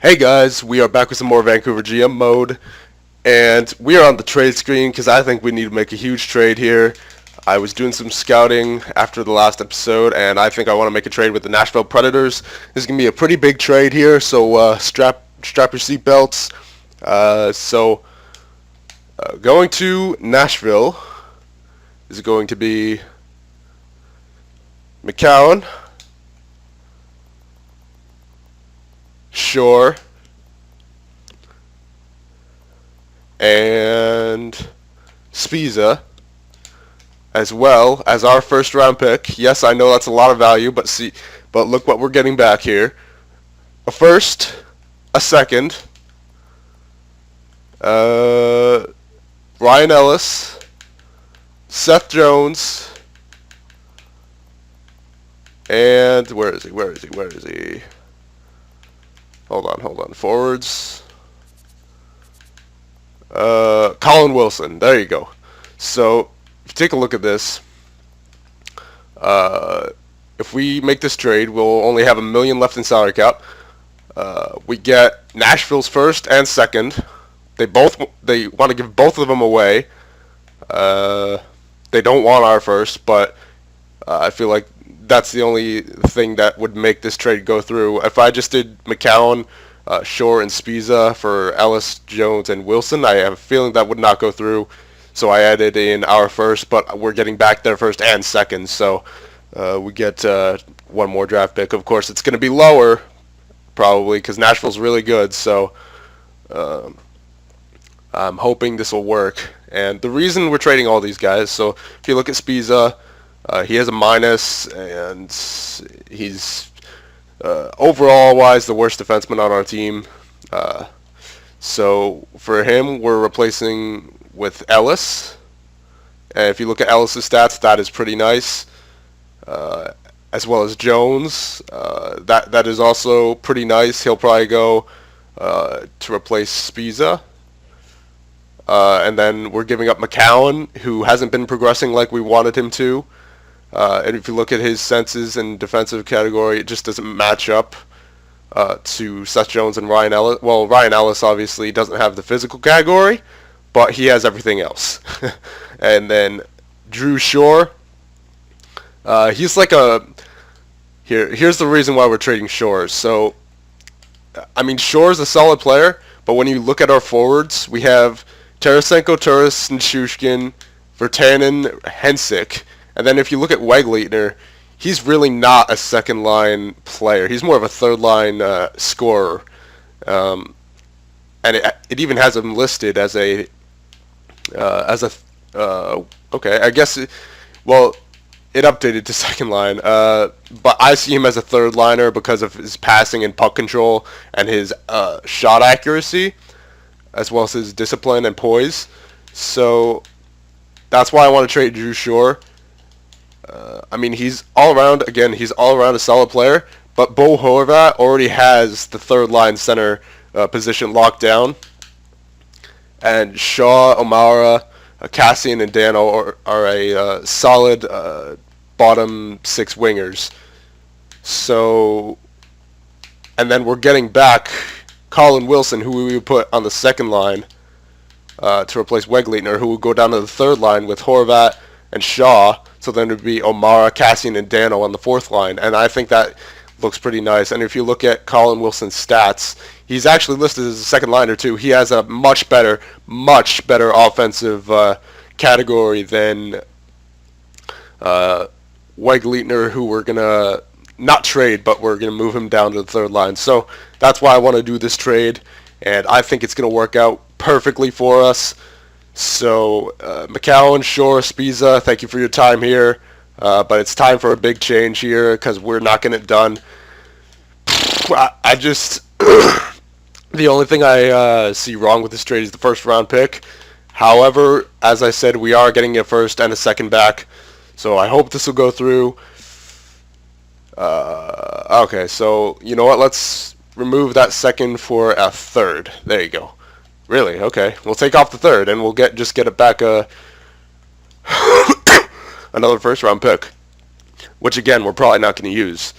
Hey guys, we are back with some more Vancouver GM mode, and we are on the trade screen because I think we need to make a huge trade here. I was doing some scouting after the last episode, and I think I want to make a trade with the Nashville Predators. This is going to be a pretty big trade here, so strap your seatbelts. Going to Nashville is going to be McCown, Shore, and Spiza, as well as our first round pick. Yes, I know that's a lot of value, but look what we're getting back here. A first, a second, Ryan Ellis, Seth Jones, and where is he? Hold on. Forwards. Colin Wilson. There you go. So, if you take a look at this, if we make this trade, we'll only have $1 million left in salary cap. We get Nashville's first and second. They want to give both of them away. They don't want our first, but I feel like that's the only thing that would make this trade go through. If I just did McCown, Shore, and Spiza for Ellis, Jones, and Wilson, I have a feeling that would not go through. So I added in our first, but we're getting back their first and second. So we get one more draft pick. Of course, it's going to be lower, probably, because Nashville's really good. So I'm hoping this will work. And the reason we're trading all these guys, so if you look at Spiza, he has a minus, and he's overall wise the worst defenseman on our team. So for him, we're replacing with Ellis. And if you look at Ellis' stats, that is pretty nice. As well as Jones, that is also pretty nice. He'll probably go to replace Spiza. And then we're giving up McCown, who hasn't been progressing like we wanted him to. And if you look at his senses in defensive category, it just doesn't match up to Seth Jones and Ryan Ellis. Well, Ryan Ellis obviously doesn't have the physical category, but he has everything else. And then Drew Shore, he's like a... Here's the reason why we're trading Shore. So, I mean, Shore's a solid player, but when you look at our forwards, we have Tarasenko, Turris, Nichushkin, Virtanen, Hensick. And then if you look at Wegleitner, he's really not a second-line player. He's more of a third-line scorer. And it even has him listed as a... okay, I guess... It updated to second line. But I see him as a third-liner because of his passing and puck control and his shot accuracy, as well as his discipline and poise. So that's why I want to trade Drew Shore. I mean, he's all around a solid player, but Bo Horvat already has the third-line center position locked down. And Shaw, O'Mara, Cassian, and Dano are a solid bottom six wingers. So, and then we're getting back Colin Wilson, who we would put on the second line to replace Wegleitner, who would go down to the third line with Horvat and Shaw. So then it would be O'Mara, Cassian, and Dano on the fourth line. And I think that looks pretty nice. And if you look at Colin Wilson's stats, he's actually listed as a second liner too. He has a much better offensive category than Wegleitner, who we're going to not trade, but we're going to move him down to the third line. So that's why I want to do this trade, and I think it's going to work out perfectly for us. So McCown, Shore, Spiza, thank you for your time here. But it's time for a big change here because we're not getting it done. I just... the only thing I see wrong with this trade is the first round pick. However, as I said, we are getting a first and a second back. So I hope this will go through. Okay, so you know what? Let's remove that second for a third. There you go. Really? Okay. We'll take off the third and we'll just get it back another first round pick, which again we're probably not going to use.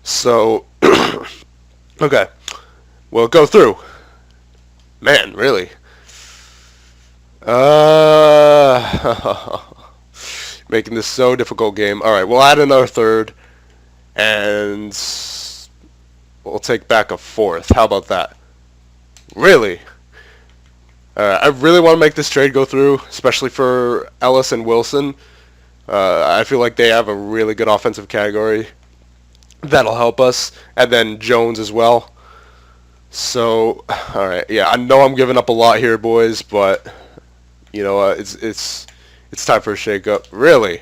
So okay, Will it go through? Man, really? Making this so difficult game. Alright, we'll add another third, and we'll take back a fourth. How about that? Really? I really want to make this trade go through, especially for Ellis and Wilson. I feel like they have a really good offensive category. That'll help us. And then Jones as well. So, alright, yeah, I know I'm giving up a lot here, boys, but you know what, it's time for a shake-up. Really?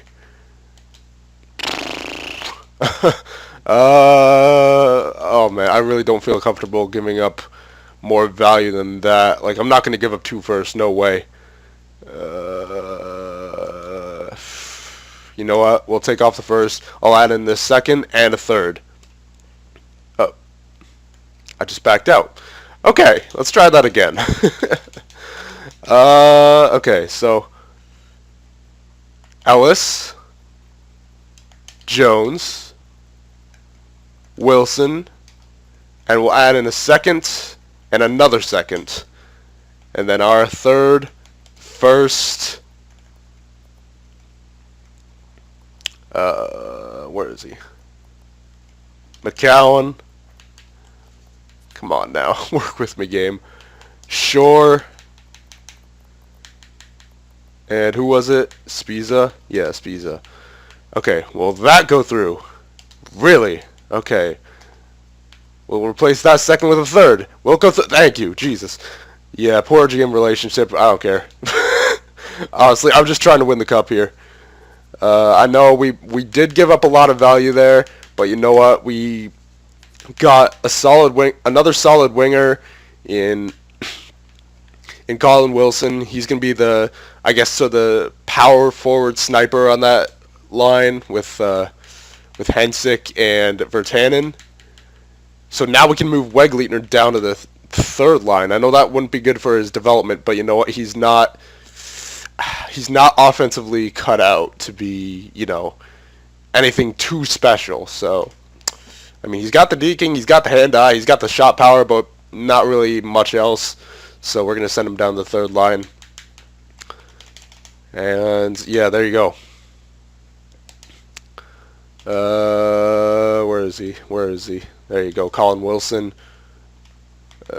Oh man, I really don't feel comfortable giving up more value than that. Like, I'm not going to give up 2 firsts, no way. You know what, we'll take off the first. I'll add in this second and a third. Oh, I just backed out. Okay, let's try that again. Okay, so Ellis, Jones, Wilson, and we'll add in a second and another second. And then our third, first, where is he? McCowan. Come on now, work with me, game. Shore. And who was it? Spiza? Yeah, Spiza. Okay, will that go through? Really? Okay. We'll replace that second with a third. We'll go through. Thank you, Jesus. Yeah, poor GM relationship. I don't care. Honestly, I'm just trying to win the cup here. I know we did give up a lot of value there, but you know what? We got a solid wing, another solid winger in Colin Wilson. He's gonna be the, I guess, so the power forward sniper on that line with Hensick and Virtanen. So now we can move Wegleitner down to the third line. I know that wouldn't be good for his development, but you know what? He's not offensively cut out to be, you know, anything too special. So, I mean, he's got the deking, he's got the hand-eye, he's got the shot power, but not really much else. So we're going to send him down the third line. And, yeah, there you go. Where is he? Where is he? There you go, Colin Wilson.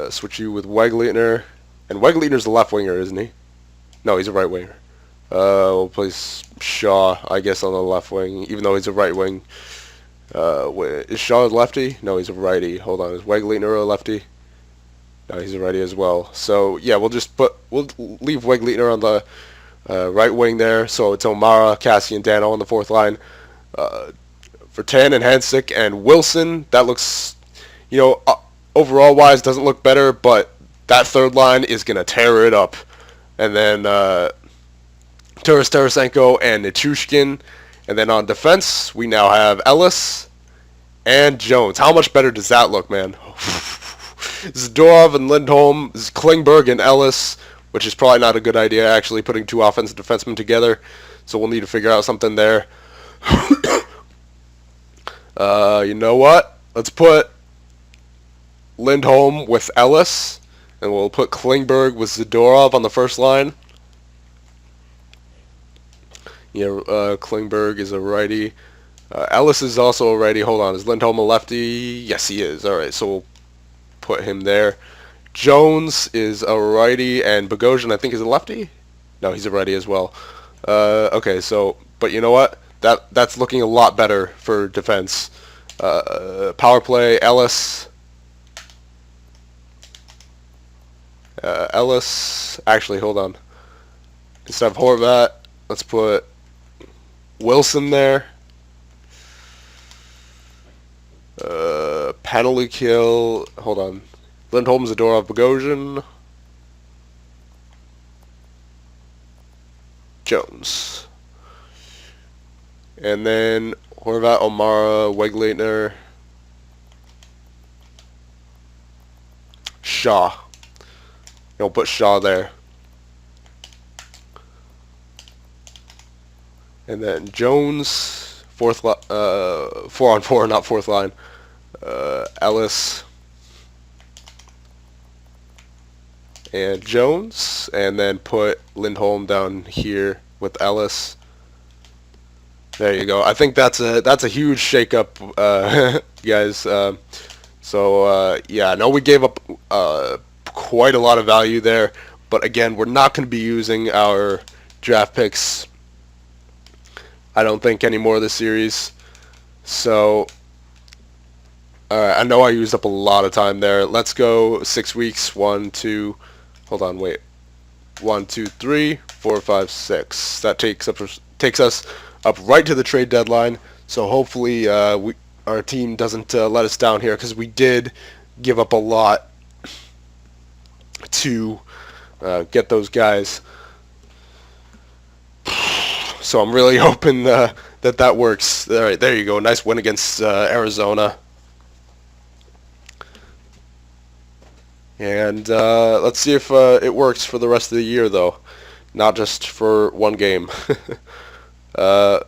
Switch you with Wegleitner. And Wegleitner's the left winger, isn't he? No, he's a right winger. We'll place Shaw, I guess, on the left wing, even though he's a right wing. Is Shaw a lefty? No, he's a righty. Hold on, is Wegleitner a lefty? No, he's a righty as well. So yeah, we'll leave Wegleitner on the right wing there. So it's O'Mara, Cassie, and Dano on the fourth line. Vertan and Hensick and Wilson. That looks, you know, overall wise doesn't look better, but that third line is gonna tear it up. And then Tarasenko and Nichushkin. And then on defense, we now have Ellis and Jones. How much better does that look, man? Zadorov and Lindholm, Klingberg and Ellis, which is probably not a good idea, actually, putting 2 offensive defensemen together. So we'll need to figure out something there. You know what? Let's put Lindholm with Ellis, and we'll put Klingberg with Zadorov on the first line. Yeah, Klingberg is a righty. Ellis is also a righty. Hold on, is Lindholm a lefty? Yes, he is. All right, so we'll put him there. Jones is a righty, and Bogosian, I think, is a lefty? No, he's a righty as well. Okay, so, but you know what? That's looking a lot better for defense. Power play, Ellis. Actually, hold on. Instead of Horvat, let's put Wilson there. Penalty kill. Hold on. Lindholm, Zadorov, Bogosian. Jones. And then Horvat, O'Mara, Wegleitner. Shaw. We'll put Shaw there. And then Jones, 4-on-4, not fourth line. Ellis, and Jones, and then put Lindholm down here with Ellis. There you go. I think that's a huge shakeup, guys. Yeah, I know we gave up quite a lot of value there, but again, we're not going to be using our draft picks, I don't think, anymore this series. So, alright, I know I used up a lot of time there. Let's go 6 weeks. 1, 2, hold on, wait. 1, 2, 3, 4, 5, 6. That takes us up right to the trade deadline. So hopefully our team doesn't let us down here, because we did give up a lot to get those guys. So I'm really hoping that works. All right, there you go. Nice win against Arizona. And let's see if it works for the rest of the year, though, not just for one game. I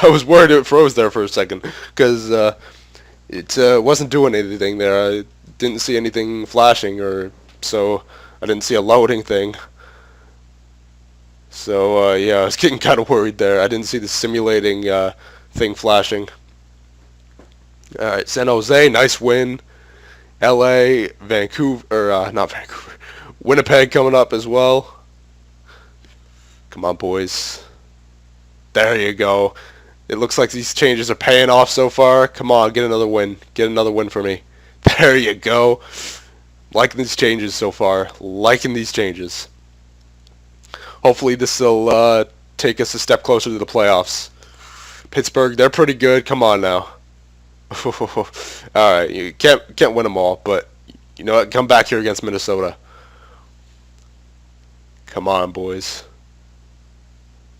was worried it froze there for a second, because it wasn't doing anything there. I didn't see anything flashing, so I didn't see a loading thing. So yeah, I was getting kind of worried there. I didn't see the simulating thing flashing. All right, San Jose, nice win. LA, Vancouver, or not Vancouver, Winnipeg coming up as well. Come on, boys. There you go. It looks like these changes are paying off so far. Come on, get another win. Get another win for me. There you go. Liking these changes so far. Liking these changes. Hopefully this will take us a step closer to the playoffs. Pittsburgh, they're pretty good. Come on now. Alright, you can't win them all, but you know what? Come back here against Minnesota. Come on, boys.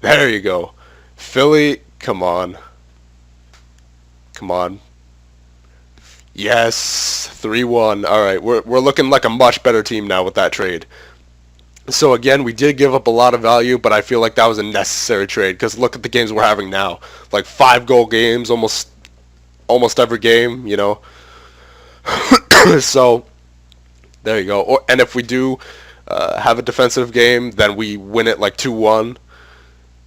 There you go. Philly, come on. Come on. Yes, 3-1. Alright, we're looking like a much better team now with that trade. So again, we did give up a lot of value, but I feel like that was a necessary trade, because look at the games we're having now. Like 5-goal games almost every game, you know. So there you go. And if we do have a defensive game, then we win it like 2-1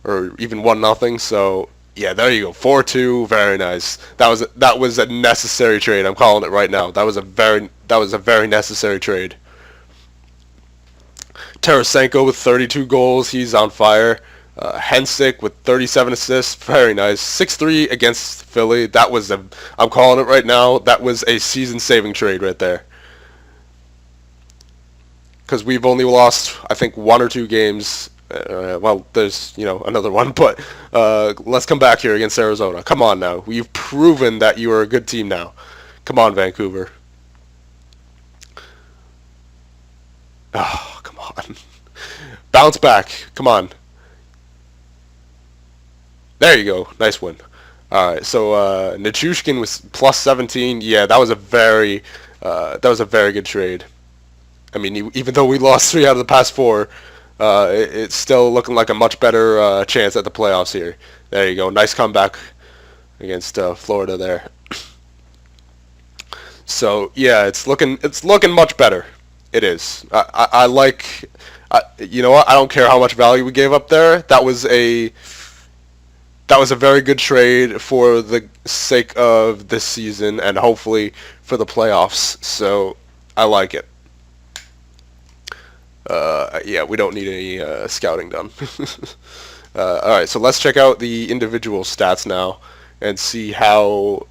or even 1-0. So yeah, there you go. 4-2, very nice. That was a necessary trade. I'm calling it right now. That was a very necessary trade. Tarasenko with 32 goals. He's on fire. Hensick with 37 assists. Very nice. 6-3 against Philly. I'm calling it right now. That was a season-saving trade right there. Because we've only lost, I think, 1 or 2 games. Well, there's, another one. But let's come back here against Arizona. Come on now. We've proven that you are a good team now. Come on, Vancouver. Oh, come on. Bounce back. Come on. There you go. Nice win. All right. So Nichushkin was plus 17. Yeah, that was a very good trade. I mean, even though we lost 3 out of the past 4, it's still looking like a much better chance at the playoffs here. There you go. Nice comeback against Florida there. So yeah, it's looking much better. It is. I like. You know what? I don't care how much value we gave up there. That was a very good trade for the sake of this season and hopefully for the playoffs. So I like it. Yeah, we don't need any scouting done. All right, so let's check out the individual stats now and see how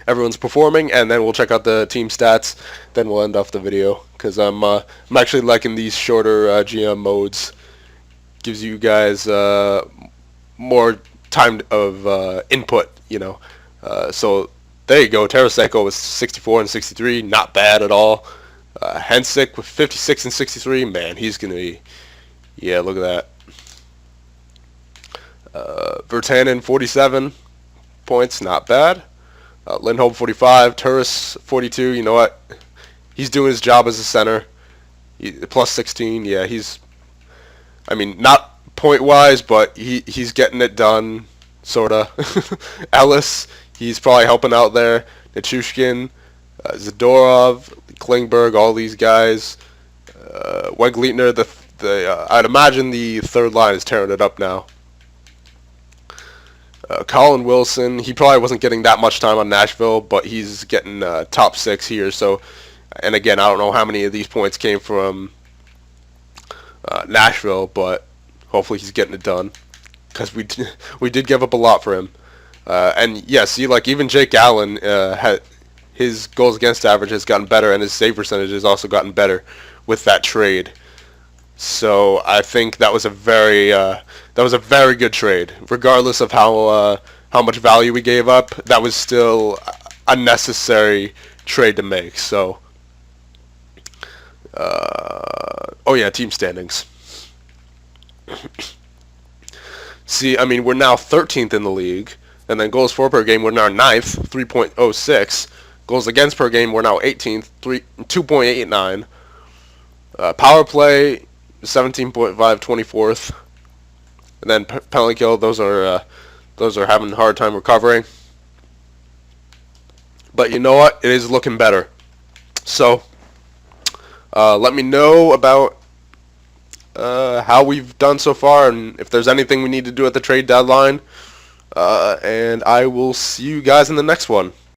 everyone's performing, and then we'll check out the team stats. Then we'll end off the video, because I'm actually liking these shorter GM modes. Gives you guys more time of input, So there you go. Tarasenko was 64 and 63, not bad at all. Hensick with 56 and 63, man, he's gonna be. Yeah, look at that. Virtanen 47 points, not bad. Lindholm 45, Turris 42. You know what? He's doing his job as a center. Plus 16. Yeah, I mean, not point-wise, but he's getting it done, sorta. Ellis, he's probably helping out there. Nichushkin, Zadorov, Klingberg, all these guys. Wegleitner, I'd imagine the third line is tearing it up now. Colin Wilson, he probably wasn't getting that much time on Nashville, but he's getting top 6 here. So, and again, I don't know how many of these points came from Nashville, but hopefully he's getting it done, because we did give up a lot for him. And yeah, see, like even Jake Allen had his goals against average has gotten better, and his save percentage has also gotten better with that trade. So I think that was a very good trade, regardless of how much value we gave up. That was still a necessary trade to make. So, oh yeah, team standings. See, I mean, we're now 13th in the league, and then goals for per game, we're now 9th, 3.06. Goals against per game, we're now 18th, 2.89. Power play, 17.5, 24th. And then penalty kill, those are having a hard time recovering. But you know what? It is looking better. So, let me know about how we've done so far, and if there's anything we need to do at the trade deadline. And I will see you guys in the next one.